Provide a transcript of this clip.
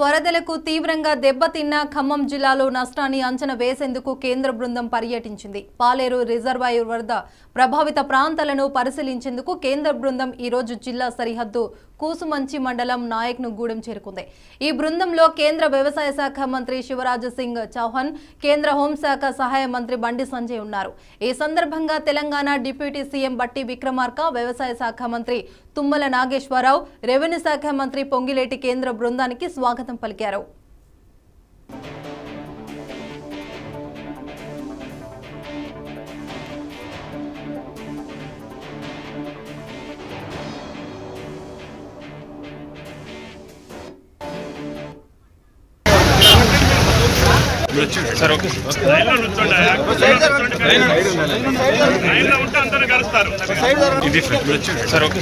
వరదలకు తీవ్రంగా దెబ్బతిన్న ఖమ్మం జిల్లాలో నష్టాన్ని అంచనా వేసేందుకు కేంద్ర బృందం పర్యటించింది. పాలేరు రిజర్వాయర్ వరద ప్రభావిత ప్రాంతాలను పరిశీలించేందుకు కేంద్ర బృందం ఈ రోజు జిల్లా సరిహద్దు కూసుమంచి మండలం నాయక్ను గూడెం చేరుకుంది. ఈ బృందంలో కేంద్ర వ్యవసాయ శాఖ మంత్రి శివరాజ్ సింగ్ చౌహాన్, కేంద్ర హోంశాఖ సహాయ మంత్రి బండి సంజయ్ ఉన్నారు. ఈ సందర్భంగా తెలంగాణ డిప్యూటీ సీఎం బట్టి విక్రమార్క, వ్యవసాయ శాఖ మంత్రి తుమ్మల నాగేశ్వరరావు, రెవెన్యూ శాఖ మంత్రి పొంగిలేటి కేంద్ర బృందానికి స్వాగతం పలికారు. Sir okay sir okay